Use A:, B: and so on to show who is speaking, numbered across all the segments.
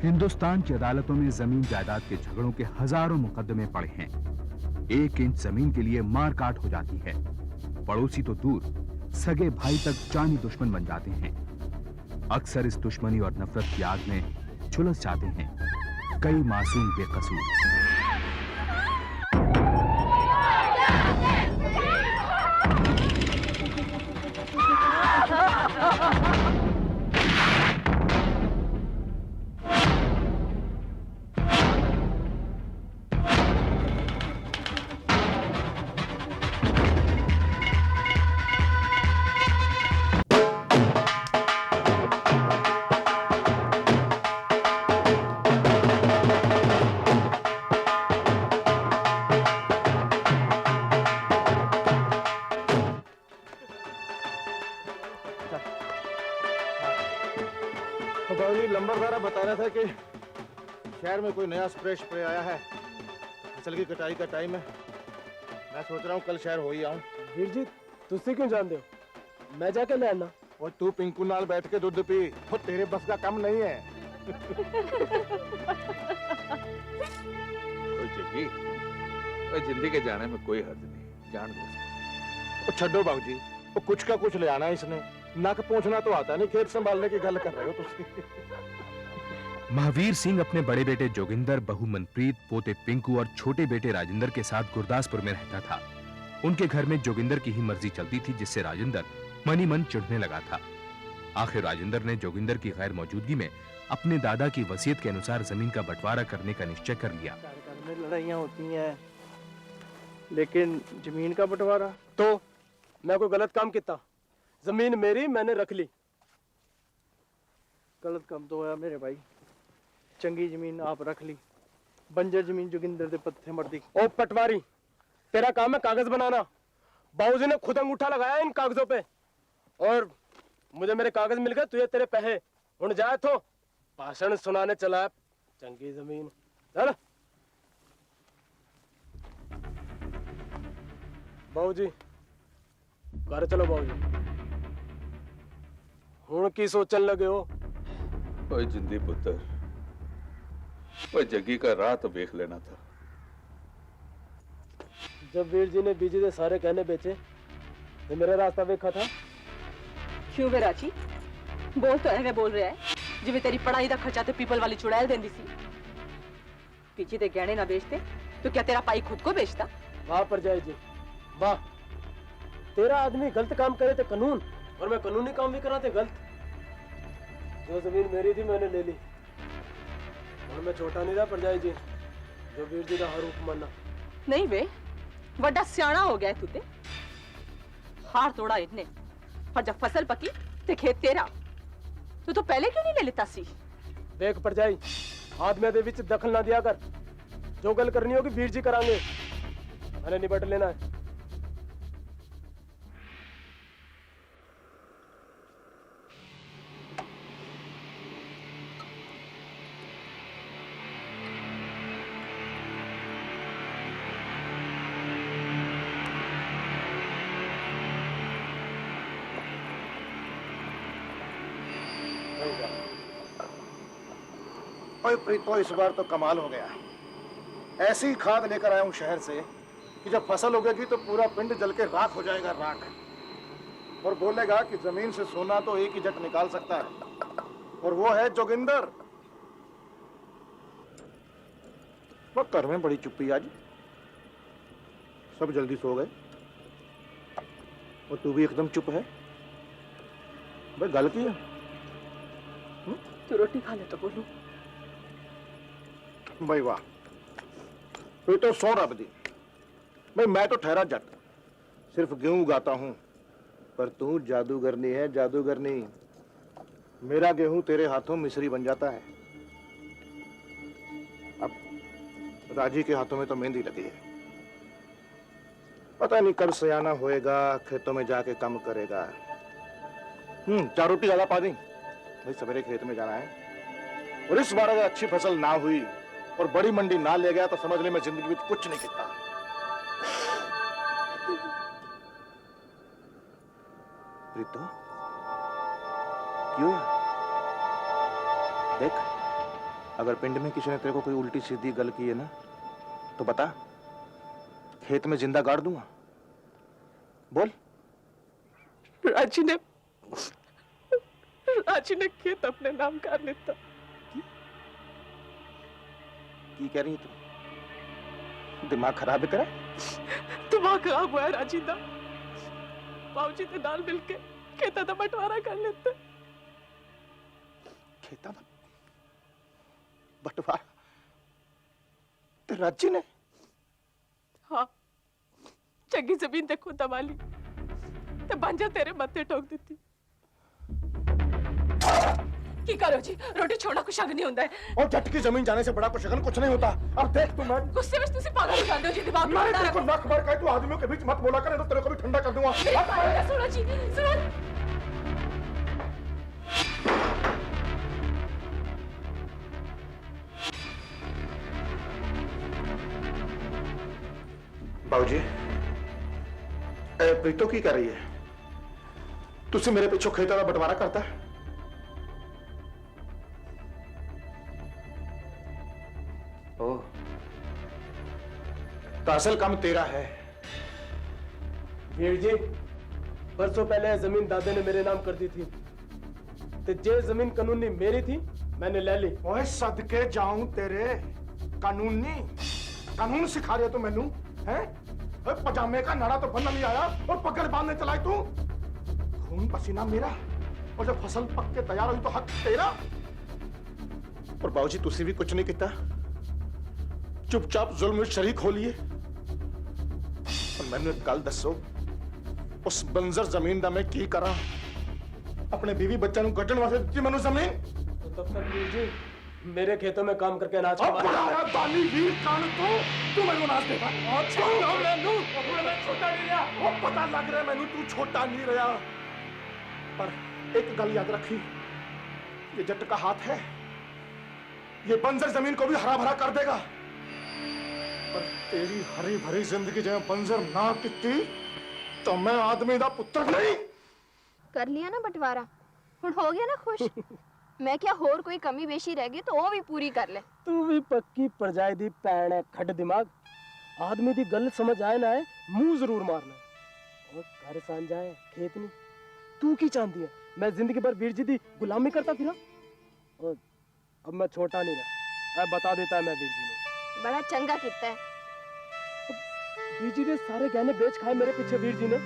A: हिंदुस्तान की अदालतों में जमीन जायदाद के झगड़ों के हजारों मुकदमे पड़े हैं। 1 इंच जमीन के लिए मार काट हो जाती है। पड़ोसी तो दूर, सगे भाई तक जानी दुश्मन बन जाते हैं। अक्सर इस दुश्मनी और नफरत की आग में झुलस जाते हैं कई मासूम बेकसूर।
B: लंबरदारा बता रहा था कि शहर में कोई नया स्प्रे आया है। फसल की कटाई का टाइम है। मैं सोच रहा हूँ कल शहर हो ही आऊं।
C: वीर जी तुझसे क्यों जानते हो, मैं जाके ले आना।
B: और तू पिंकू नाल बैठ के दूध पी, वो तेरे बस का काम नहीं है।
D: जगी, जिंदगी के जाने में कोई हर्ज नहीं, जान दो।
B: छड्डो बाबू जी, वो कुछ का कुछ ले आना इसने। नक पहुंचना तो आता नहीं, खेत संभालने की गल कर रहे हो तुम।
A: महावीर सिंह अपने बड़े बेटे जोगिंदर, बहू मनप्रीत, पोते पिंकू और छोटे बेटे राजेंद्र के साथ गुरदासपुर में रहता था। उनके घर में जोगिंदर की ही मर्जी चलती थी, जिससे राजेंद्र मनी मन चिढ़ने लगा था। आखिर राजेंद्र ने जोगिंदर की गैर मौजूदगी में अपने दादा की वसीयत के अनुसार जमीन का बंटवारा करने का निश्चय कर लिया।
C: में लड़ाइयाँ होती हैं, लेकिन जमीन का बंटवारा तो मैं कोई गलत काम किया? जमीन मेरी, मैंने रख ली। गलत काम तो होया मेरे भाई। चंगी जमीन आप रख ली, बंजर जमीन जोगिंदर दे पत्थे मर दी। ओ पटवारी, तेरा काम है कागज बनाना। बाबूजी ने खुद अंगूठा लगाया इन कागजों पे, और मुझे मेरे कागज मिल गए, तुझे तेरे पैसे। उड़ जाए तो भाषण सुनाने चला। चंगी जमीन चल। बाबूजी घर चलो। बाबूजी हुण की सोचन लगे हो?
D: ओए जिंदी पुत्र, ओए जगी का राह तो देख लेना था।
C: जब वीर जी ने बीजी दे सारे कहने बेचे तो मेरा रास्ता देखा था।
E: क्यों बेराची बोल तो एवें बोल रहा है जिवें तेरी पढ़ाई का खर्चा तो पीपल वाली चुड़ैल देंदी सी। पीछे ते गहने ना बेचते तो क्या तेरा पाई खुद को बेचता?
C: वाह परजाई जी वाह। तेरा आदमी गलत काम करे तो कानून, और मैं कानूनी काम भी करा थे गलत। जो जमीन मेरी थी मैंने ले ली, और मैं छोटा नहीं था परजाई जी जो वीर जी का हर हुक्म मानना।
E: नहीं वे वड्डा सियाना हो गया तू ते। हार तोड़ा इतने, पर जब फसल पकी ते खेत तेरा, तो पहले क्यों नहीं ले लेता सी?
C: देख परजाई, आदमी दे विच दखल ना दिया कर। जो गल करनी होगी वीर जी करांगे, मैंने निपट लेना है।
B: ओए प्रीतो, इस बार तो कमाल हो गया। ऐसी खाद लेकर आया हूं शहर से कि जब फसल उगेगी तो पूरा पिंड जल के राख हो जाएगा, राख। और बोलेगा कि जमीन से सोना तो एक ही जट निकाल सकता है, और वो है जोगिंदर। वो घर में बड़ी चुप्पी आज, सब जल्दी सो गए और तू भी एकदम चुप है। भाई गल की है?
E: तू रोटी खा ले तो बोलू।
B: भाई वाह, तू तो सौ रब दी। भाई मैं तो ठहरा जट, सिर्फ गेहूं उगाता हूं, पर तू जादूगरनी है, जादूगरनी। मेरा गेहूं तेरे हाथों मिस्री बन जाता है। अब राजी के हाथों में तो मेहंदी लगी है। पता नहीं कब सयाना होएगा, खेतों में जाके काम करेगा। 4 रोटी ज्यादा पा दी, भाई सवेरे खेत में जाना है। और इस बार अगर अच्छी फसल ना हुई और बड़ी मंडी ना ले गया तो समझ ले मैं जिंदगी में कुछ नहीं किया। प्रीतो क्यों? देख अगर पिंड में किसी ने तेरे को कोई उल्टी सीधी गल की है ना, तो बता, खेत में जिंदा गाड़ दूंगा। बोल।
E: राजी ने खेत अपने नाम कर लेता।
B: की कह रही है तू? दिमाग खराब है तेरा?
E: दिमाग खराब हुआ है राजी दा। बाबूजी के नाल मिलके खेता दा बंटवारा कर लेते।
B: खेता दा बंटवारा ते राजी ने?
E: हाँ, चंगी जमीन ते खुद दबाली ते बंजा तेरे मत्थे ठोक देती। की करो जी, रोटी छोड़ना कुछ शक नहीं होता है।
B: और जट की जमीन जाने से बड़ा कुछ शगन कुछ नहीं होता। अब देख तू, मैं
E: गुस्से में तुसी पागल हो जाते हो जी, दिमाग
B: मैं तेरे को नख मार के तू आदमियों के बीच मत बोला कर, तो तेरे को भी ठंडा कर दूंगा।
E: सुनो जी, सुनो।
B: बाबूजी, प्रीतो की कर रही है? तुसी मेरे पिछो खेतों का बंटवारा करता है? ओह, तो असल काम तेरा है।
C: वीर जी, बरसों पहले जमीन दादे ने मेरे नाम कर दी थी, तो जे जमीन कानूनी मेरी थी मैंने ले ली।
B: ओए सदके जाऊं तेरे, कानूनी कानून सिखा रहे हो तो मैनू हैं? पजामे का नाड़ा तो बनना नहीं आया और पकड़ बांधने चलाई तू। खून पसीना मेरा, और जब फसल पक के तैयार हुई तो हक तेरा। और बाबूजी तुसी भी कुछ नहीं किया, चुपचाप जुल्म में शरीक हो लिए। और मैंने एक गल दसो, उस बंजर जमीन दा मैं की करा? अपने बीवी बच्चा नु गड्ढण वास्ते दी मैनू जमीन।
C: तो तब तक वीर जी मेरे खेतों में काम करके अनाज
B: अब बड़ा बाली वीर कान तू मैनू अनाज देगा।
C: मैनू मैं छोटा नहीं रहा।
B: वो पता लग रहा है मैनू तू छोटा नहीं रहा, पर एक गल याद रखी, ये जट का हाथ है, ये बंजर जमीन को भी हरा भरा कर देगा। पर तेरी हरी भरी जिंदगी जब बंजर ना किती तो मैं आदमी दा पुत्र नहीं।
F: कर लिया ना बंटवारा, हुण हो गया ना खुश? मैं क्या होर कोई कमी बेशी रह गई तो वो भी पूरी कर ले।
C: तू भी पक्की परजाई दी भैन है, खड दिमाग। आदमी दी गल समझ आए ना है, मुंह जरूर मारना। और घर सांझा है, खेत नहीं। तू की चाहती है मैं जिंदगी भर वीर जी दी गुलामी करता फिरा? और अब मैं छोटा नहीं रहा, बता देता है मैं वीर जी ने।
F: बड़ा चंगा किता है।
C: वीर जी ने सारे गहने बेच खाए मेरे पीछे वीर जी ने,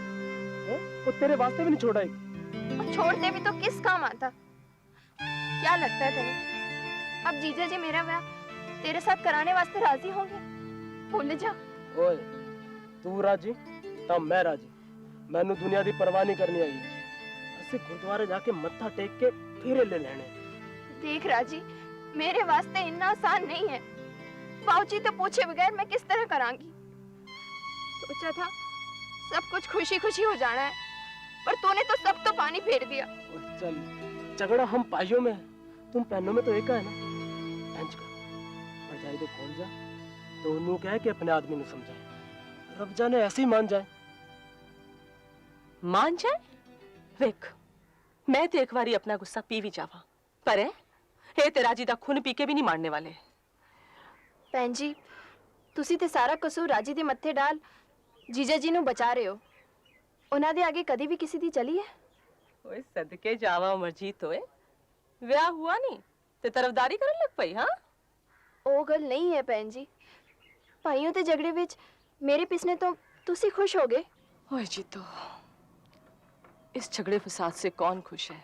C: और तेरे वास्ते भी नहीं छोड़ा एक।
F: और छोड़ते भी तो किस काम आता? क्या लगता है तेरे अब जीजा जी मेरा ब्याह तेरे साथ कराने वास्ते राजी होंगे? भूल जा।
C: ओए, तू राजी तब मैं राजी। मैनू दुनिया दी परवाह नहीं करनी आई, ऐसे गुरुद्वारे जाके मत्था टेक के फेरे ले लेने।
F: देख राजी, मेरे वास्ते इतना आसान नहीं है। बाबूजी तो पूछे बगैर मैं किस तरह करांगी? सोचा था सब कुछ खुशी खुशी हो जाना है, पर तूने तो सब तो पानी फेर दिया।
C: चल, झगड़ा हम पाइयों में, तुम पहनों में तो एक है ना। टेंच कर, बजाई दे खोल जा, तो उन्होंने कहे कि अपने आदमी ने समझाए। रब जाने ऐसे ही मान जाए।
E: मान जाए? वेख, मैं तो एक बारी अपना गुस्सा पी भी जावा, पर हे तेरा जी दा खून पी के भी नहीं मारने वाले।
F: भैन जी, तुसी ते सारा कसूर राजी दे मत्थे डाल जीजा जी नु बचा रहे हो। उन्हां दे आगे कदी भी किसी दी चली है?
E: ओए सदके जावा उमरजीत होए, ब्याह हुआ नहीं ते तरफदारी करन लग पई। हाँ,
F: ओ गल नहीं है भैन जी। भाइयों ते झगड़े विच मेरे पिसने तो तुसी खुश हो गए।
E: ओए जीतो, इस झगड़े फसाद से कौन खुश है?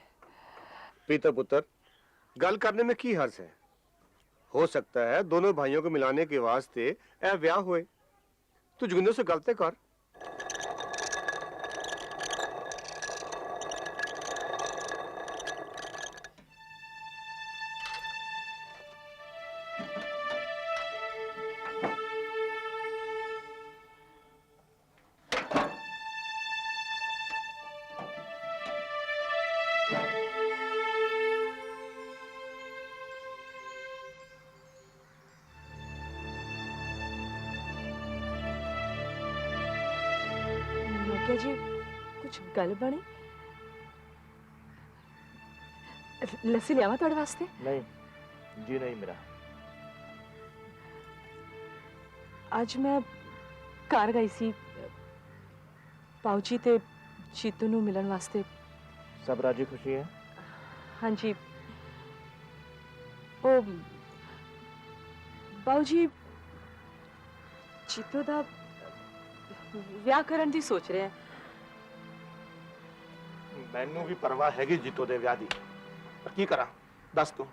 G: पीतर पुत्र, गल करने में की हर्ज है? हो सकता है दोनों भाइयों को मिलाने के वास्ते ए ब्याह हुए। तू जोगिंदर से गलते कर।
E: क्या जी कुछ गल बनी? लस्सी लियावा तुहाडे वास्ते?
B: नहीं जी नहीं मेरा।
E: ਅੱਜ ਮੈਂ ਘਰ ਗਈ ਸੀ ਬਾਊਜੀ ਤੇ ਜੀਤੂ ਨੂੰ ਮਿਲਣ ਵਾਸਤੇ।
C: सब राजी खुशी है?
E: ਹਾਂਜੀ ਉਹ ਬਾਊਜੀ ਜੀਤੂ ਦਾ ਵਿਆਹ ਕਰਨ ਦੀ ਸੋਚ ਰਿਹਾ ਹੈ।
B: मैनू भी परवाह हैगी जीतो दे व्याह दी, पर की करा दस तू।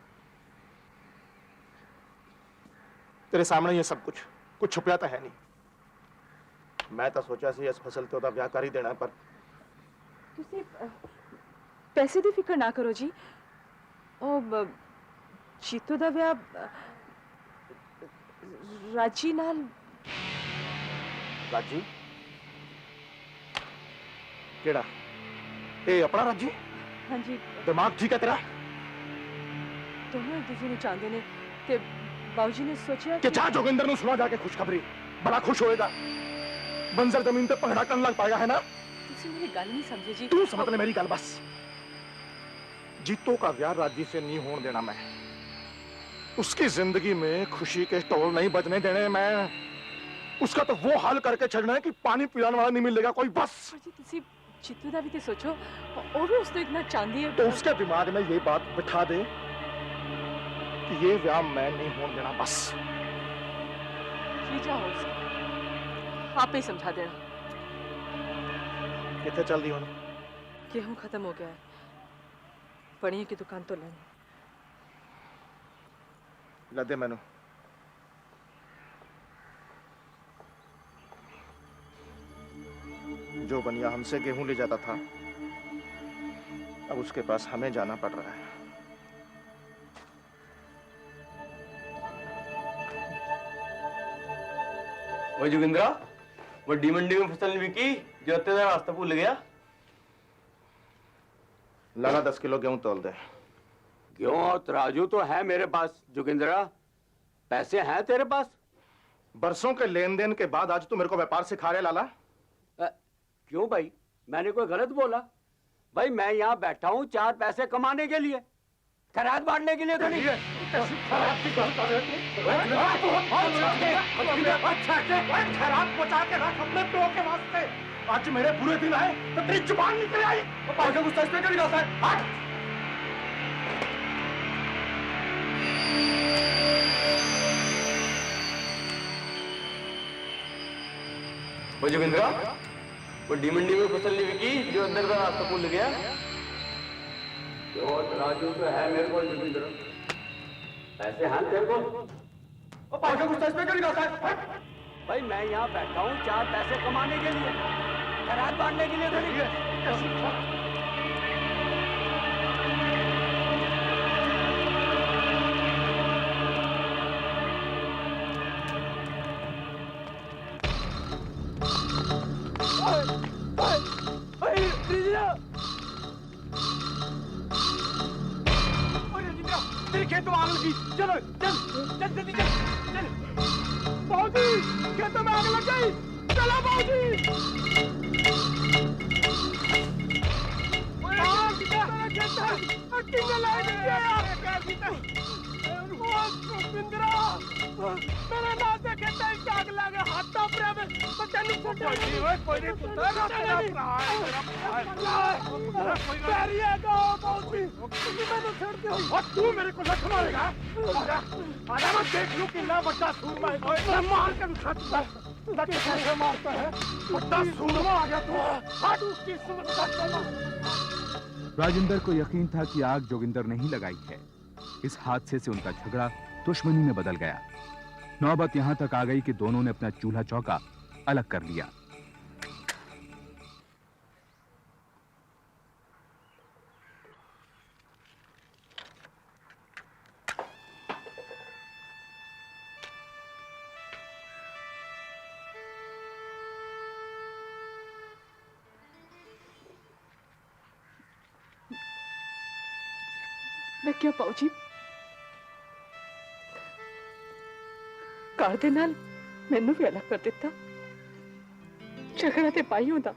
B: तेरे सामने ये सब कुछ छुपया तो है नहीं। मैं तो सोचा सी इस फसल ते ओदा व्याह कर ही देना, पर
E: ਤੁਸੀਂ ਪੈਸੇ ਦੀ ਫਿਕਰ ਨਾ ਕਰੋ ਜੀ। ਉਹ ਜੀਤੂ ਦਾ ਵਿਆਹ ਰਾਜੀ ਨਾਲ।
B: राजी केड़ा? ए अपना राजी?
E: ਹਾਂਜੀ
B: दिमाग ठीक है तेरा?
E: ਦੋਨੋਂ ਇੱਕ ਦੂਜੇ ਨੂੰ ਚਾਹੁੰਦੇ ਨੇ ਤੇ ਬਾਊਜੀ ਨੇ ਸੋਚਿਆ
B: कि चाह जोगिंदर नु सुना जाके खुशखबरी, बड़ा खुश होएगा। बंजर जमीन पे पगड़ा करने लग पाएगा, है ना?
E: ਤੁਸੀਂ ਮੇਰੀ ਗੱਲ ਨਹੀਂ ਸਮਝੇ ਜੀ।
B: तू समझ ले मेरी गल बस। जीतो का व्याह राजी से नहीं होने देना मैं। उसकी जिंदगी में खुशी के स्टॉल नहीं बजने देने मैं। उसका तो वो हाल करके छड़ना है कि पानी पिलाने वाला नहीं मिलेगा कोई, बस।
E: पर जी ਤੁਸੀਂ ਜੀਤੂ ਦਾ ਵੀ ਤੇ ਸੋਚੋ, ਉਹ ਵੀ ਉਸ ਤੋਂ ਇਤਨਾ ਚਾਹੁੰਦੀ ਹੈ।
B: तो उसके दिमाग में ये बात बिठा दे कि ये व्याह मैं नहीं होने देना, बस।
E: जी जाओ उसे, आप ही समझा देना।
B: कितने चल दी होनी?
E: गेहूं खत्म हो गया है, पड़िए की दुकान तो लेनी।
B: लदे मैनू। जो बनिया हमसे गेहूं ले जाता था, अब उसके पास हमें जाना पड़ रहा है।
H: वो जोगिंद्रा, वड्डी मंडी में फसल नहीं बिकी जो अत्ते दा रास्ता भूल गया।
B: लाना 10 किलो गेहूं तोल दे।
H: क्यों? तराजू तो है मेरे पास जोगिंद्रा, पैसे हैं तेरे पास?
B: बरसों के लेन देन के बाद आज तू मेरे को व्यापार सिखा रहे लाला?
H: क्यों भाई, मैंने कोई गलत बोला? भाई मैं यहाँ बैठा हूँ 4 पैसे कमाने के लिए, खैरात बांटने के लिए तो नहीं।
B: खैरात बचा के रख अपने प्रो के वास्ते। आज मेरे बुरे दिन आए तो तेरी जुबान निकल आई।
H: पागल गुस्सा इसमें क्यों निकालता है?
B: हट!
H: वो जोगिंद्रा, वड्डी मंडी में फसल नहीं बिकी जो अंदर का रास्ता भूल गया। तो तराजू तो है मेरे को जोगिंद्रा, पैसे हैं तेरे को? वो पागल गुस्सा इसमें क्यों निकालता है? हट! भाई मैं यहाँ बैठा हूँ 4 पैसे कमाने के लिए, खैरात बांटने के लिए तो नहीं।
C: तेरे खेत में आग लगी। चलो चल चल जल्दी चल चल। बाबूजी खेतों में आग लग गई, चलो बाबूजी। मेरे नाम से कहता है कि आग लगे हाथों पर में तो चल कोई नहीं पुत्र ना तेरा तेरी है गो बाबूजी तुम मैंने छोड़ के और तू मेरे को लख मारेगा। आजा मैं देख लूं कि ना बच्चा सूरमा है मैं मार के छत पर लग कैसे मारता है। बच्चा सूरमा आ गया तू हट उसकी सूरत।
A: राजेंद्र को यकीन था कि आग जोगिंदर ने ही लगाई है। इस हादसे से उनका झगड़ा दुश्मनी में बदल गया। नौबत यहां तक आ गई कि दोनों ने अपना चूल्हा चौका अलग कर लिया।
E: मैं क्या पाऊजी कार दे नाल मैनू भी अलग कर दिता। झगड़ा ते पाई होंदा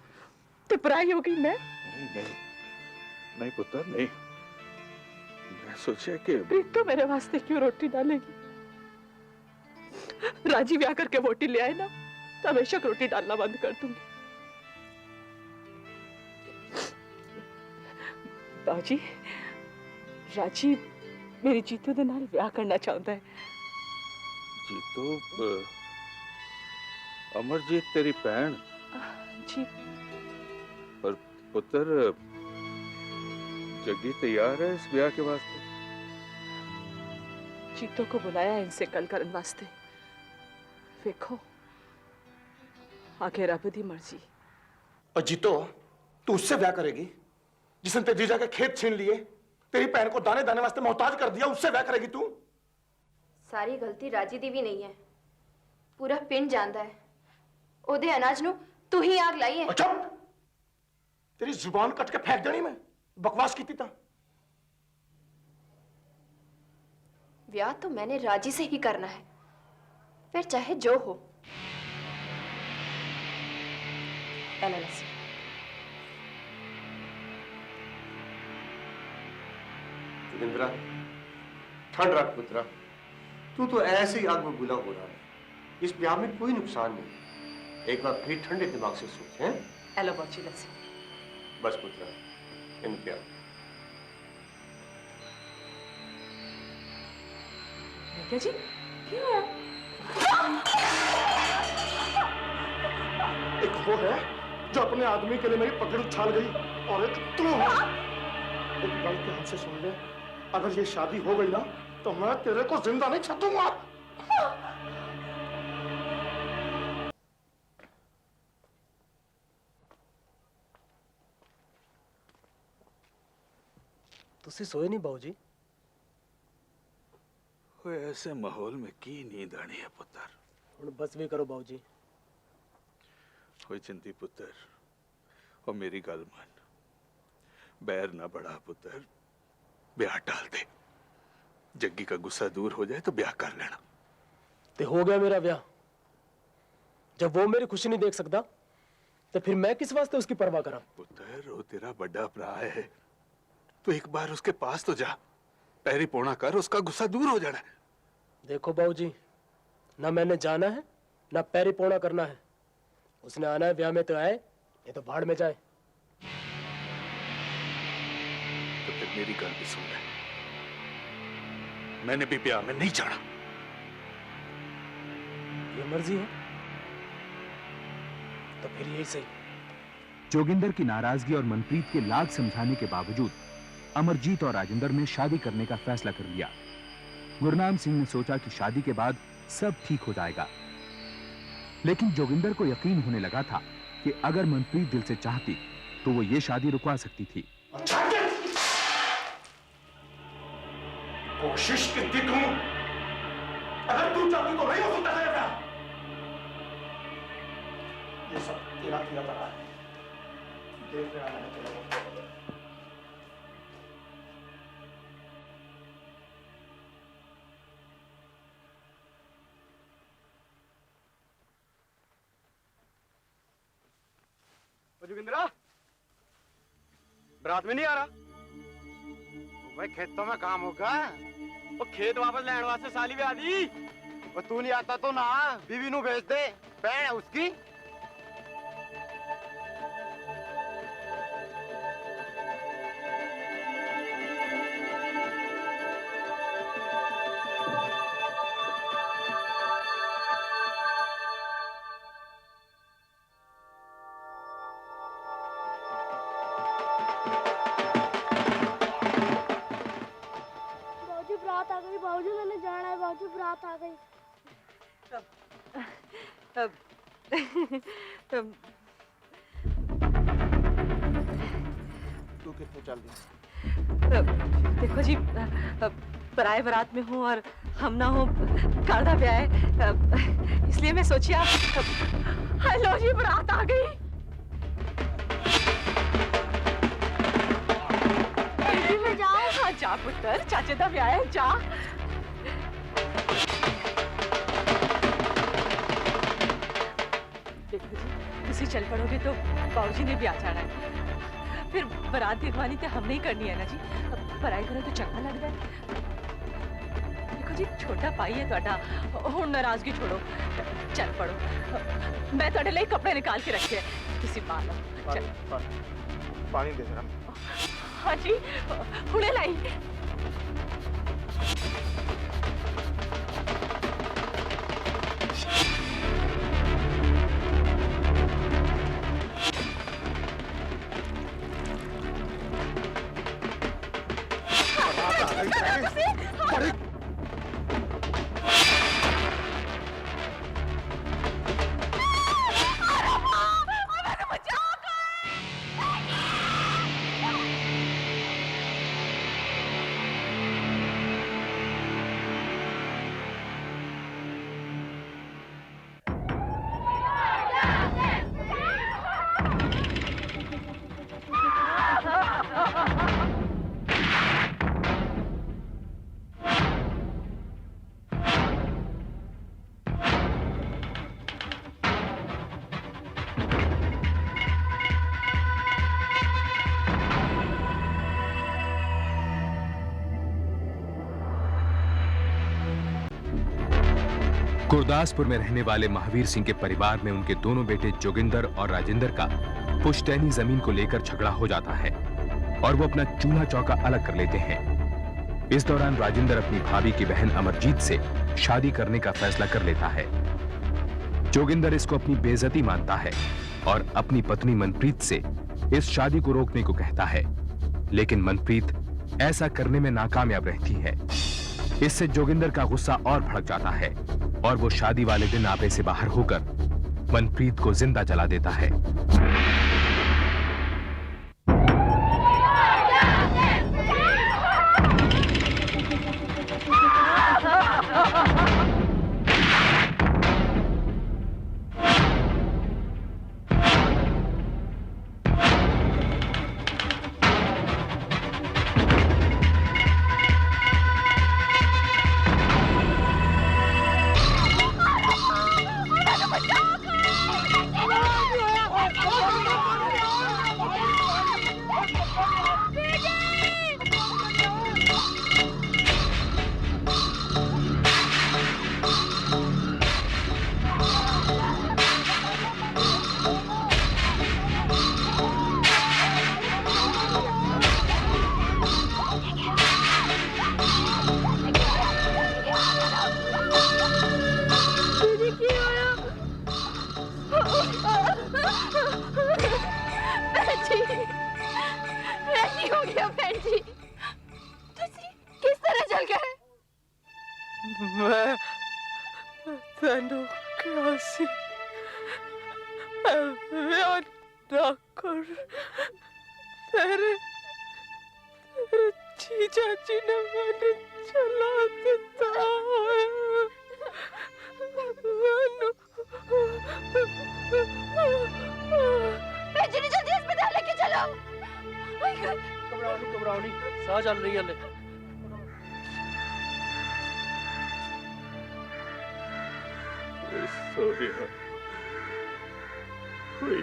E: ते पराई हो गई मैं।
D: नहीं पुत्र नहीं, मैं सोचा कि
E: प्रीत तो मेरे वास्ते क्यों रोटी डालेगी? राजी ब्याह करके वोटी ले आए ना तो हमेशा रोटी डालना बंद कर दूंगी। बाजी राजी मेरी जीतू दे नाल ब्याह करना चाहता है।
D: जीतो अमरजीत तेरी भैन
E: जी।
D: और पुत्र जग्गी तैयार है इस ब्याह के वास्ते?
E: जीतो को बुलाया है इनसे कल करने वास्ते। देखो आगे रब दी मर्जी।
B: और जीतो तू उससे ब्याह करेगी जिसने तेरी जीजा के खेत छीन लिए, तेरी बहन को दाने दाने वास्ते मोहताज कर दिया, उससे ब्याह करेगी तू?
F: सारी गलती राजी दी भी नहीं है, पूरा पिंड जानता है। ओदे अनाज नु तू ही आग लाई है।
B: चुप! तेरी जुबान कट के फेंक देनी मैं, बकवास की था।
F: ब्याह तो मैंने राजी से ही करना है, फिर चाहे जो हो।
G: जोगिंद्रा, ठंड रख पुत्रा, तू तो ऐसे ही आग में बुला हो रहा है। इस ब्याह में कोई नुकसान नहीं। एक बार फिर ठंडे दिमाग से सोच। हैं?
E: हेलो बच्ची लस्सी।
G: बस पुत्रा, इम्तियाज।
E: क्या जी क्या हुआ?
B: एक वो है जो अपने आदमी के लिए मेरी पकड़ उछाल गई, और एक तू है। एक गल के हमसे सुन ले, अगर ये शादी हो गई ना तो मैं तेरे को जिंदा नहीं छोड़ूंगा।
C: तुसी सोए नहीं बाबूजी?
D: ऐसे माहौल में की नींद आनी है पुत्र?
C: हुण बस भी करो बाबूजी।
D: होए चिंती पुत्र, और मेरी गल मान, बैर ना बढ़ा पुत्र, ब्याह टाल दे। जग्गी का गुस्सा दूर हो जाए तो ब्याह कर लेना।
C: ते हो गया मेरा ब्याह। जब वो मेरी खुशी नहीं देख सकता तो फिर मैं किस वास्ते उसकी परवाह करा?
D: पुत्र वो तेरा बड़ा भरा है, तो एक बार उसके पास तो जा, पैरी पौना कर, उसका गुस्सा दूर हो जाना है।
C: देखो बाबूजी, ना मैंने जाना है ना पैरी पौना करना है। उसने आना है ब्याह में तो आए, ये तो भाड़ में जाए।
D: तो फिर मेरी गल भी सुन ले, मैंने भी ब्याह में नहीं जाना।
C: ये मर्जी है तो फिर यही सही।
A: जोगिंदर की नाराजगी और मनप्रीत के लाख समझाने के बावजूद अमरजीत और राजेंद्र ने शादी करने का फैसला कर लिया। गुरनाम सिंह ने सोचा कि शादी के बाद सब ठीक हो जाएगा, लेकिन जोगिंदर को यकीन होने लगा था कि अगर मनप्रीत दिल से चाहती तो वो ये शादी रुकवा सकती थी।
B: कोशिश की थी तू, अगर तू चाहती तो नहीं हो सकता था ये ब्याह। ये सब तेरा किया पड़ा है, देख रहा है तेरा।
H: जोगिंद्रा, बरात में नहीं आ रहा?
I: भाई खेतों में काम होगा।
H: वो खेत वापस लेने वास्ते साली भी आदि।
I: वो तू नहीं आता तो ना बीवी नू भेज दे, बहन है उसकी।
J: बात आ गई बाबूजी, मैंने जाना है बाबूजी, बात आ गई।
B: तू कितने चल दी?
E: देखो जी, पराए बारात में हूँ और हम ना हो कालदा ब्याह है, इसलिए मैं सोचिया। हेलो जी, बारात आ गई। में जाओ। हाँ जा पुत्र, चाचे दा ब्याह है, जा। देखो जी, तुसी चल पड़ोगे तो बाबूजी ने भी आ जाना है, फिर बारात दिखवानी तो हमने ही करनी है ना जी। पराई करो तो चंगा लगता है। देखो जी छोटा भाई है ਤੁਹਾਡਾ ਹੁਣ ਨਾਰਾਜ਼ਗੀ ਛੋੜੋ ਚੱਲ ਪੜੋ ਮੈਂ ਤੁਹਾਡੇ ਲਈ ਕੱਪੜੇ ਨਿਕਾਲ ਕੇ ਰੱਖੇ ਤੁਸੀਂ ਪਾ ਲਓ ਚੱਲ
B: पानी दे जरा
E: हाँ जी हुणे लाई
A: गुरदासपुर में रहने वाले महावीर सिंह के परिवार में उनके दोनों बेटे जोगिंदर और राजेंद्र का पुश्तैनी जमीन को लेकर झगड़ा हो जाता है और वो अपना चूल्हा चौका अलग कर लेते हैं। इस दौरान राजेंद्र अपनी भाभी की बहन अमरजीत से शादी करने का फैसला कर लेता है। जोगिंदर इसको अपनी बेइज्जती मानता है और अपनी पत्नी मनप्रीत से इस शादी को रोकने को कहता है, लेकिन मनप्रीत ऐसा करने में नाकामयाब रहती है। इससे जोगिंदर का गुस्सा और भड़क जाता है और वो शादी वाले दिन आपे से बाहर होकर मनप्रीत को जिंदा जला देता है।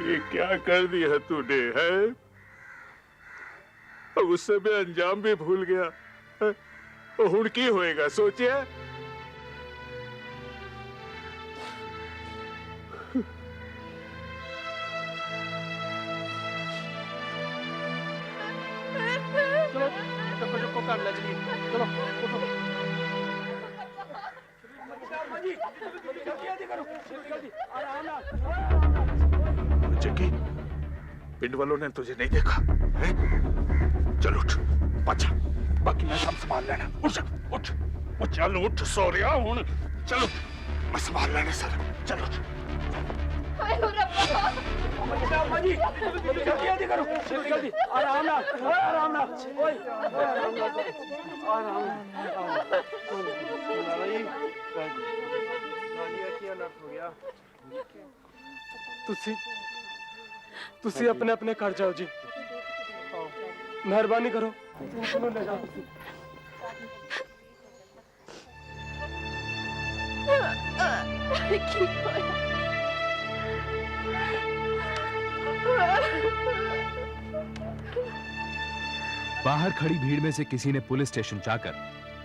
D: ये क्या कर दिया तूने है? अब उस समय अंजाम भी भूल गया। हुण की होएगा सोचिए।
C: चलो चप्पो चप्पो कर ले चलिए चलो उठो
D: जग्गी, पिंड वालों ने तुझे नहीं देखा है? चल उठ, बचा, बाकी मैं सब संभाल लेना। उठ, उठ, उठ, चल उठ, सोरिया हूँ, चल उठ, मैं संभाल लेना सर, चल उठ।
C: जल्दी करो, जल्दी, आराम ना, आराम ना, तुसी अपने अपने घर जाओ जी, मेहरबानी करो। ले जाओ
A: बाहर खड़ी भीड़ में से किसी ने पुलिस स्टेशन जाकर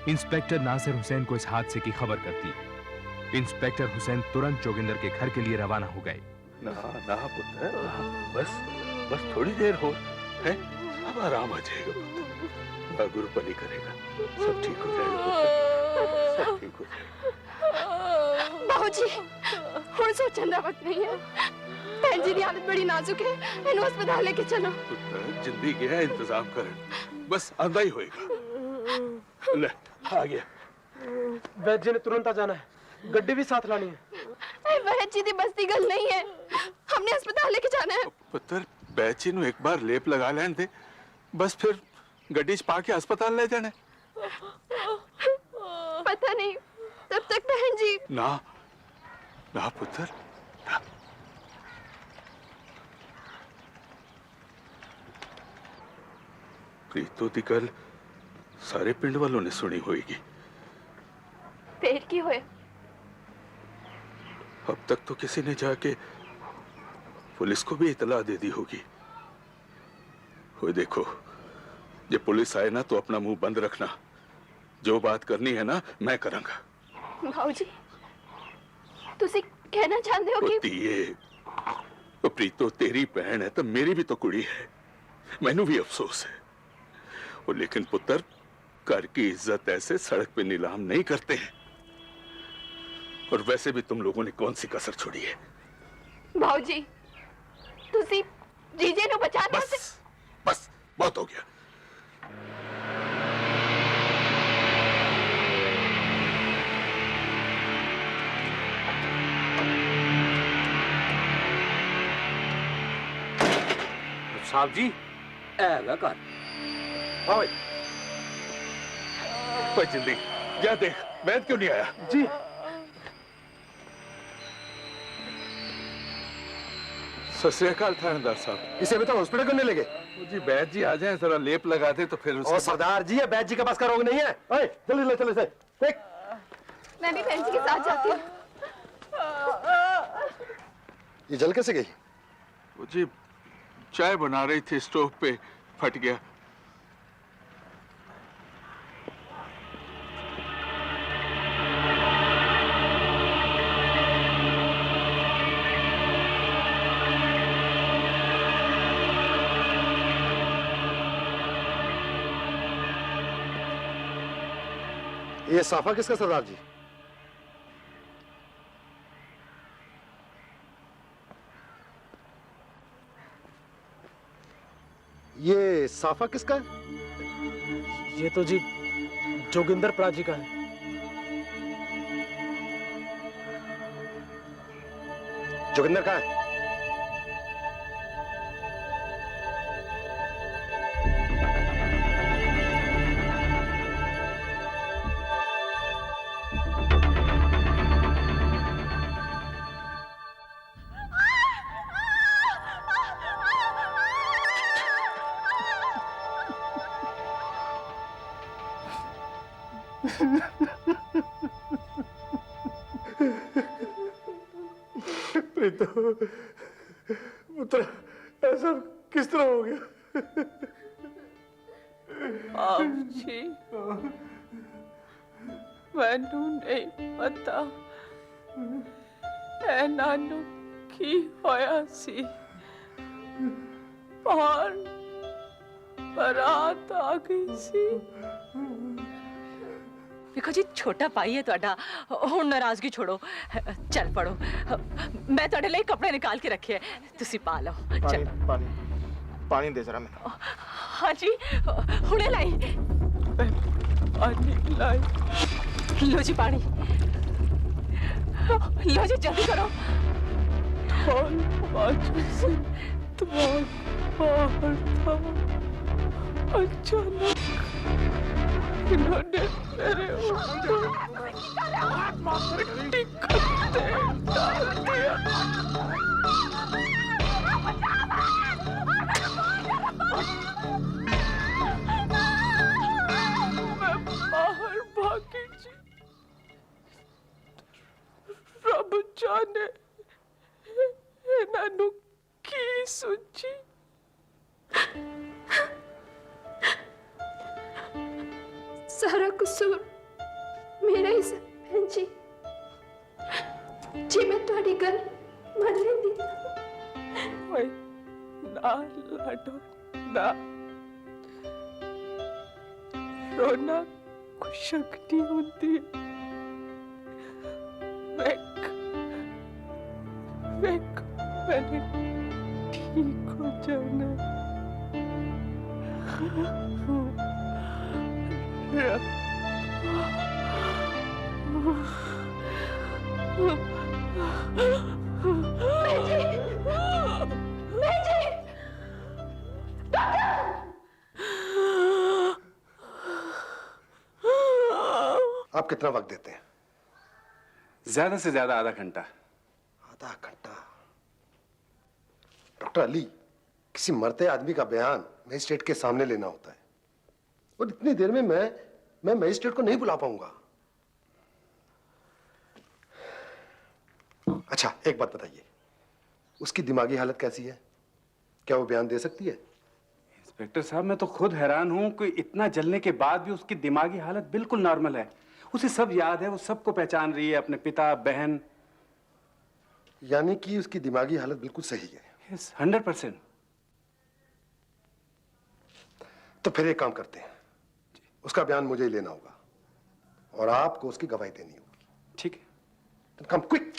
A: इंस्पेक्टर नासिर हुसैन को इस हादसे की खबर कर दी। इंस्पेक्टर हुसैन तुरंत जोगिंदर के घर के लिए रवाना हो गए।
D: ना ना पुत्र, बस बस थोड़ी देर हो है, अब आराम आ जाएगा पुत्र। गुरु पली करेगा, सब ठीक हो जाएगा पुत्र, सब ठीक हो जाएगा।
F: बाबूजी हुण सोचने का वक्त नहीं है। भैन जी की हालत बड़ी नाजुक है, इन्हें अस्पताल लेके चलो।
D: पुत्र जिंदगी गया इंतजाम कर, बस आंदा ही होएगा। ले आ गया।
C: वैद्य जी ने तुरंत आ जाना है, गड्डी भी साथ लानी है।
F: वैद्य जी की बस्ती गल नहीं है, हमने अस्पताल लेके जाना है।
D: पुत्र बैची नु एक बार लेप लगा लेने दे, बस फिर गड्डी च पा के अस्पताल ले जाने।
F: पता नहीं तब तक बहन जी।
D: ना ना पुत्र ना। प्रीतो दी गल सारे पिंड वालों ने सुनी होगी।
F: फिर की होए?
D: अब तक तो किसी ने जाके पुलिस को भी इतला दे दी होगी। वो देखो, जब पुलिस आए ना तो अपना मुंह बंद रखना। जो बात करनी है ना मैं करूंगा।
F: भाऊजी तुसी कहना चाहते हो कि
D: तो प्रीतो तेरी बहन है तो मेरी भी तो कुड़ी है, मैनू भी अफसोस है। वो लेकिन पुत्र घर की इज्जत ऐसे सड़क पे नीलाम नहीं करते हैं। और वैसे भी तुम लोगों ने कौन सी कसर छोड़ी है।
F: भाऊजी तुसी जीजे नु बचा
D: बस बस बहुत हो गया।
H: साहब जी है घर।
C: हाँ भाई।
D: भाई जल्दी क्या देख, वैद क्यों नहीं आया?
C: जी
D: सत श्री अकाल थानेदार साहब।
C: इसे भी तो हॉस्पिटल करने लगे।
D: जी वैद जी आ जाएं, जरा लेप लगा दे तो फिर
C: और सरदार जी, वैद्य जी के पास का रोग नहीं है। ओए जल्दी ले चले से देख।
F: मैं भी बहन जी के साथ जाती हूँ।
B: ये जल कैसे गई?
D: वो जी चाय बना रही थी, स्टोव पे फट गया।
B: ये साफा किसका सरदार जी? ये साफा किसका है?
C: ये तो जी जोगिंदर पराजी का है।
B: जोगिंदर कहाँ है?
C: प्रीतो पुत्र ऐसा किस तरह हो गया?
E: जी मैनू नहीं पता नानू की होया सी, पर बारात आ गई सी। देखो जी छोटा भाई है ਤੁਹਾਡਾ, ਹੁਣ ਨਾਰਾਜ਼ਗੀ ਛੋੜੋ, ਚੱਲ ਪੜੋ। मैं ਤੁਹਾਡੇ ਲਈ कपड़े निकाल के रखे हैं, ਤੁਸੀਂ पा लो।
B: पानी पानी पानी दे जरा मैं।
E: हाँ जी हुणे लाई। पानी लाई। लो जी पानी, लो जी जल्दी करो। अचानक इन्होंने मेरे ऊपर टिकते डाल दिया। मैं बाहर भागी जी, रब जाने इन्होंने की सूझी।
F: सारा कसूर सर बहन जी जी मैं थोड़ी गल मान लेंदी
C: ओए ना लाडो ना रोना कुछ शक्ति होती है वेक मैंने ठीक हो जाना
G: आप कितना वक्त देते हैं?
H: ज्यादा से ज्यादा आधा घंटा।
G: आधा घंटा? डॉक्टर अली, किसी मरते आदमी का बयान मजिस्ट्रेट के सामने लेना होता है और इतनी देर में मैं मजिस्ट्रेट को नहीं बुला पाऊंगा। अच्छा, एक बात बताइए, उसकी दिमागी हालत कैसी है? क्या वो बयान दे सकती है?
H: इंस्पेक्टर साहब, मैं तो खुद हैरान हूं कि इतना जलने के बाद भी उसकी दिमागी हालत बिल्कुल नॉर्मल है। उसे सब याद है, वो सबको पहचान रही है, अपने पिता, बहन।
G: यानी कि उसकी दिमागी हालत बिल्कुल सही है?
H: यस, 100%।
G: तो फिर एक काम करते हैं, उसका बयान मुझे ही लेना होगा और आपको उसकी गवाही देनी होगी।
H: ठीक है।
G: तो कम क्विक।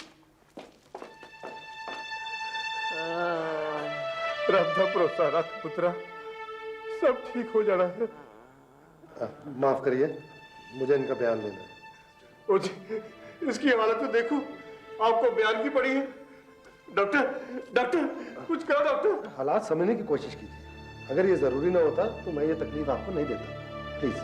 B: रब्धा भरोसा रख पुत्रा, सब ठीक हो जाना है।
G: माफ करिए, मुझे इनका बयान लेना है।
B: ओ जी, इसकी हालत तो देखो, आपको बयान की पड़ी है। डॉक्टर डॉक्टर कुछ करो डॉक्टर।
G: हालात समझने की कोशिश कीजिए, अगर ये जरूरी ना होता तो मैं ये तकलीफ आपको नहीं देता। प्लीज।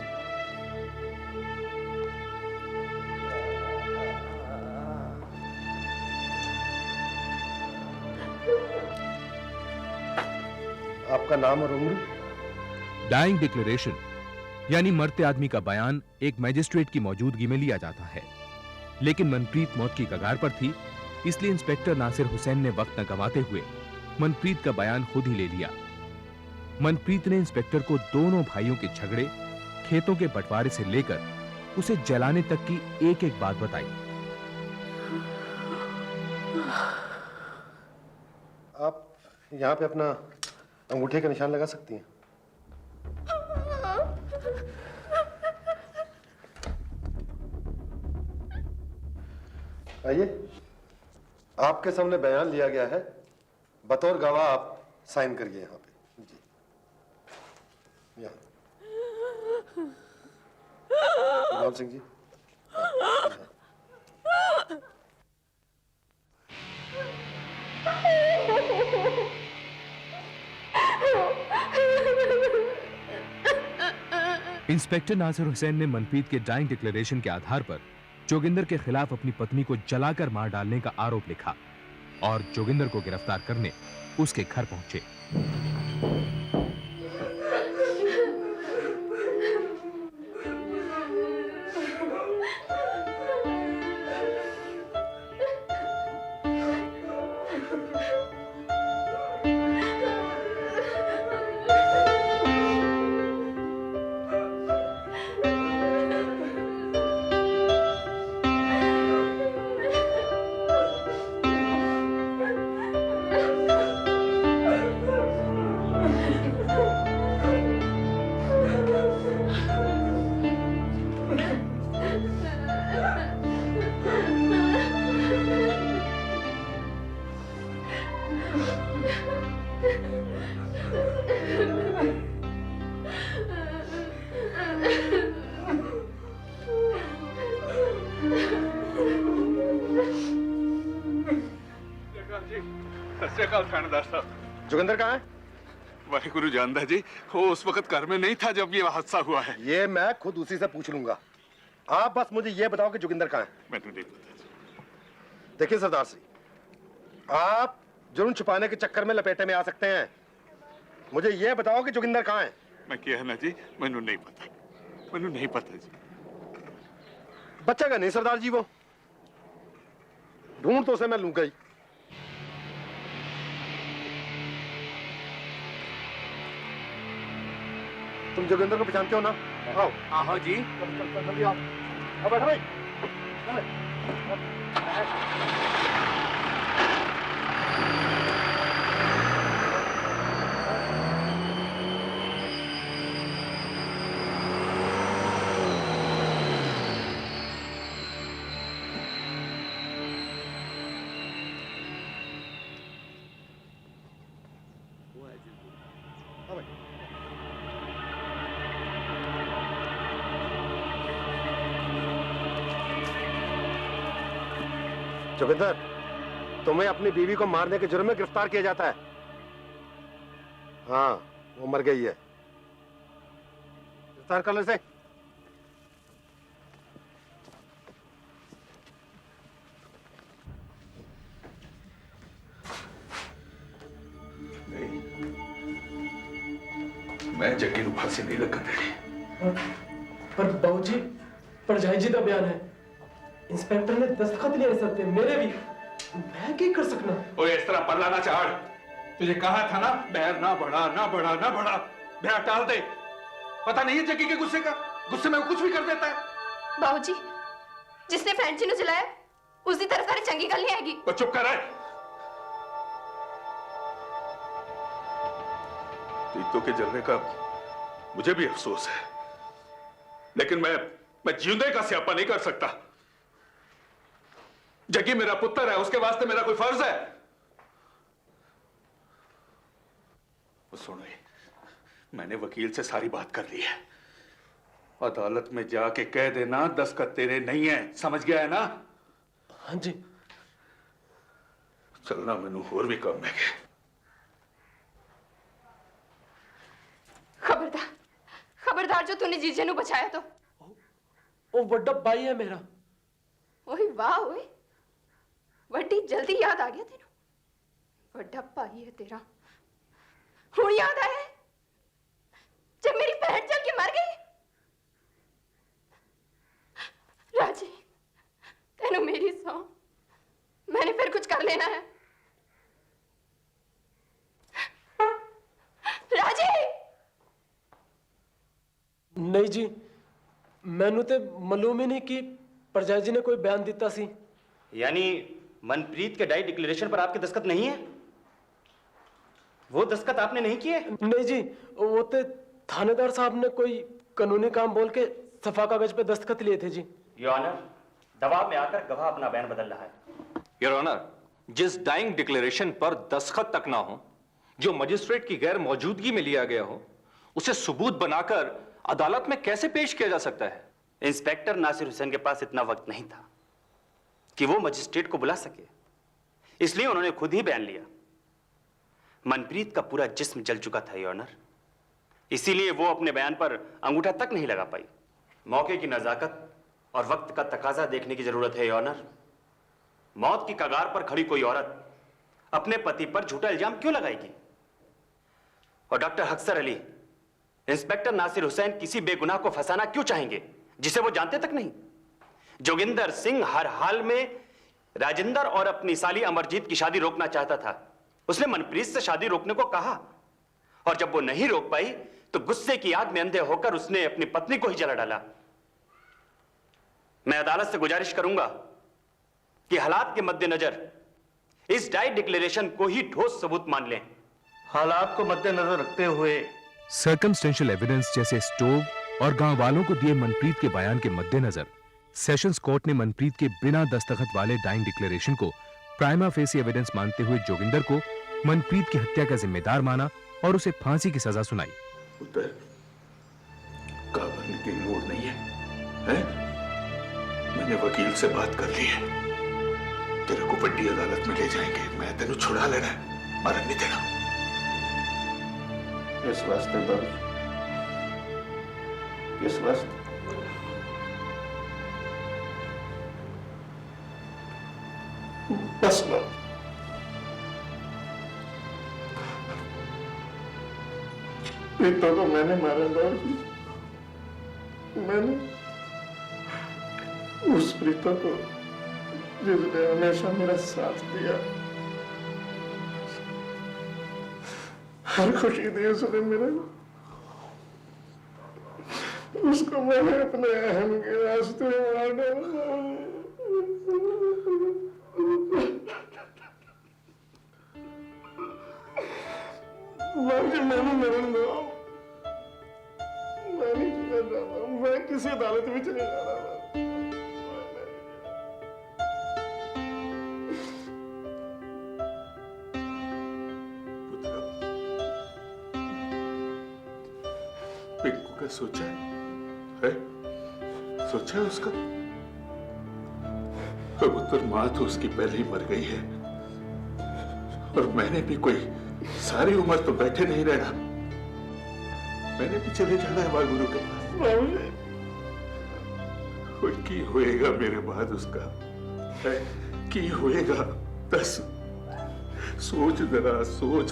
G: आपका नाम और उम्र?
A: डाइंग डिक्लेरेशन यानी मरते आदमी का बयान एक मैजिस्ट्रेट की मौजूदगी में लिया जाता है, लेकिन मनप्रीत मौत की कगार पर थी, इसलिए इंस्पेक्टर नासिर हुसैन ने वक्त न गंवाते हुए मनप्रीत का बयान खुद ही ले लिया। मनप्रीत ने इंस्पेक्टर को दोनों भाइयों के झगड़े, खेतों के बंटवारे से लेकर उसे जलाने तक की एक एक बात बताई।
G: आप यहाँ पे अपना अंगूठे का निशान लगा सकती हैं। आइए, आपके सामने बयान लिया गया है, बतौर गवाह आप साइन करिए यहाँ पे। जी, यहाँ। राम सिंह जी।
A: इंस्पेक्टर नासिर हुसैन ने मनप्रीत के डाइंग डिक्लेरेशन के आधार पर जोगिंदर के खिलाफ अपनी पत्नी को जलाकर मार डालने का आरोप लिखा और जोगिंदर को गिरफ्तार करने उसके घर पहुंचे।
G: जोगिंदर कहाँ है?
D: वाहिगुरु जानदा जी, वो उस वक्त घर में नहीं था जब ये हादसा हुआ है।
G: ये मैं खुद उसी से पूछ लूंगा। आप बस मुझे ये बताओ कि जोगिंदर कहाँ है?
D: मैंने नहीं पता।
G: देखिए सरदार सिंह, आप जुर्म छुपाने के चक्कर में लपेटे में आ सकते हैं। मुझे ये बताओ कि जोगिंदर कहाँ है?
D: मैं क्या है ना जी, मैनू नहीं पता, मैनू नहीं पता जी।
G: बच्चा का नहीं सरदार जी, वो ढूंढ तो उसे मैं लूंगा ही। तुम जोगिंदर को पहचानते हो ना? आओ।
H: आहो जी।
G: जल्दी आओ।
B: अब बैठो भाई।
I: जोगिंदर, तुम्हें अपनी बीवी को मारने के जुर्म में गिरफ्तार किया जाता है। हाँ, वो मर गई है। गिरफ्तार कर लो इसे।
D: मैं जग्गी को फांसी नहीं लगन देनी।
C: पर बाबूजी, परजाई जी का बयान है। इंस्पेक्टर ने दस्तखत लिए सकते मेरे भी, मैं क्या कर सकना।
D: ओए इस तरह पल्ला ना चाड़। तुझे कहा था ना, बैर ना बढ़ा ना बढ़ा ना बढ़ा, बैर टाल दे। पता नहीं है जग्गी के गुस्से का, गुस्से में वो कुछ भी कर देता है।
F: बाबूजी, जिसने फैंसी नु जलाया उसकी तरफ सारी चंगी गल नहीं आएगी।
D: तो चुप कर रहे। तीतों के जलने का मुझे भी अफसोस है, लेकिन मैं जिंदे का स्यापा नहीं कर सकता। जग्गी मेरा पुत्र है, उसके वास्ते मेरा कोई फर्ज है। सुनो, मैंने वकील से सारी बात कर ली है। अदालत में जाके कह देना दस्तखत तेरे नहीं है, समझ गया है ना?
C: हाँ जी।
D: चलना, मैनू होर भी काम है।
F: खबरदार, खबरदार जो तूने जीजे नु बचाया तो।
C: वो बड़ा भाई है मेरा।
F: ओए वाह, ओए वड्डी जल्दी याद आ गया तेनू। बड़ा भाई है तेरा। हुण याद आया है जब मेरी बहन जल के मर गई। राजी, तेनू मेरी सौ, मैंने फिर कुछ कर लेना है। राजी।
C: नहीं जी, मैनू ते मालूम ही नहीं कि परजाई जी ने कोई बयान दिता सी।
K: यानी मनप्रीत के डाई डिक्लेरेशन पर आपके दस्तखत नहीं है? वो दस्तखत आपने नहीं किए?
C: नहीं जी, वो ते थानेदार साहब ने कोई कानूनी काम बोल के सफा कागज पे दस्तखत लिए थे जी।
K: योर ऑनर, दबाव में आकर गवाह अपना बयान बदल रहा है।
L: योर ऑनर, जिस डाइंग डिक्लेरेशन पर दस्तखत तक ना हो, जो मजिस्ट्रेट की गैर मौजूदगी में लिया गया हो, उसे सबूत बनाकर अदालत में कैसे पेश किया जा सकता है?
K: इंस्पेक्टर नासिर हुसैन के पास इतना वक्त नहीं था कि वो मजिस्ट्रेट को बुला सके, इसलिए उन्होंने खुद ही बयान लिया। मनप्रीत का पूरा जिस्म जल चुका था योर ऑनर, इसीलिए वो अपने बयान पर अंगूठा तक नहीं लगा पाई। मौके की नजाकत और वक्त का तकाजा देखने की जरूरत है योर ऑनर। मौत की कगार पर खड़ी कोई औरत अपने पति पर झूठा इल्जाम क्यों लगाएगी? और डॉक्टर हक्सर अली, इंस्पेक्टर नासिर हुसैन किसी बेगुनाह को फंसाना क्यों चाहेंगे जिसे वो जानते तक नहीं? जोगिंदर सिंह हर हाल में राजेंद्र और अपनी साली अमरजीत की शादी रोकना चाहता था। उसने मनप्रीत से शादी रोकने को कहा, और जब वो नहीं रोक पाई तो गुस्से की आग में अंधे होकर उसने अपनी पत्नी को ही जला डाला। मैं अदालत से गुजारिश करूंगा कि हालात के मद्देनजर इस डाई डिक्लेरेशन को ही ठोस सबूत मान लें।
G: हालात को मद्देनजर रखते हुए
A: सर्कमस्टेंशियल एविडेंस जैसे स्टोव और गांव वालों को दिए मनप्रीत के बयान के मद्देनजर सेशंस कोर्ट ने मनप्रीत के बिना दस्तखत वाले डाइंग डिक्लेरेशन को प्राइमा फेसी एविडेंस मानते हुए जोगिंदर को मनप्रीत की हत्या का जिम्मेदार माना और उसे फांसी की सजा सुनाई।
D: पुत्र, घबराने की लोड़ नहीं है? मैंने वकील से बात कर ली है, तेरे को बड़ी अदालत में ले जाएंगे। मैं तेरे छुड़ा लेना है, मरन नहीं देना।
G: इस वास्ते बाबू, इस वास्ते बस बाबू, प्रीता को मैंने मारा बाबू। मैंने उस प्रीता को जिसने हमेशा मेरा साथ दिया, हर खुशी दी उसने मेरे को,
B: उसको मैंने अपने अहम के रास्ते मार डाला। बाबूजी मैंने मरण दो, मैं नहीं जीना चाहता, मैं किसी अदालत में चले जा रहा हूँ।
D: पिंकू का सोचा है? सोचा है उसका? पुत्र माँ तो उसकी पहले ही मर गई है, और मैंने भी कोई सारी उम्र तो बैठे नहीं रहना, मैंने भी चले जाना है गुरु के पास। कोई की होएगा मेरे बाद उसका है? की होएगा? दस सोच जरा, सोच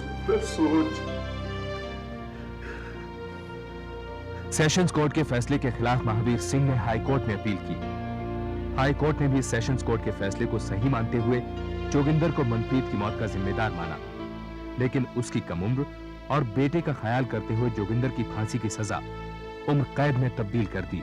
D: सोच।
A: सेशंस कोर्ट के फैसले के खिलाफ महावीर सिंह ने हाई कोर्ट में अपील की। हाई कोर्ट ने भी सेशंस कोर्ट के फैसले को सही मानते हुए जोगिंदर को मनप्रीत की मौत का जिम्मेदार माना, लेकिन उसकी कम उम्र और बेटे का ख्याल करते हुए जोगिंदर की फांसी की सजा उम्र कैद में तब्दील कर दी।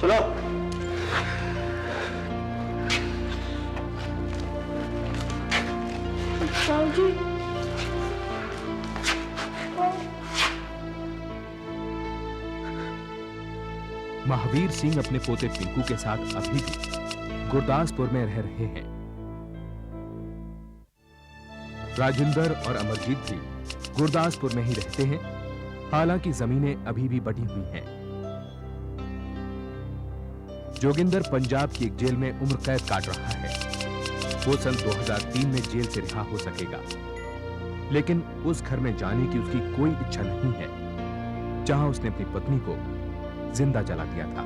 G: चलो।
J: बाबूजी
A: महावीर सिंह अपने पोते पिंकू के साथ अभी भी गुरदासपुर में रह रहे हैं। राजिंदर और अमरजीत भी गुरदासपुर में ही रहते हैं, हालांकि जमीनें अभी भी बटी हुई हैं। जोगिंदर पंजाब की एक जेल में उम्र कैद काट रहा है। वो सन 2003 में जेल से रिहा हो सकेगा, लेकिन उस घर में जाने की उसकी कोई इच्छा नहीं है जहां उसने अपनी पत्नी को जिंदा जला दिया था।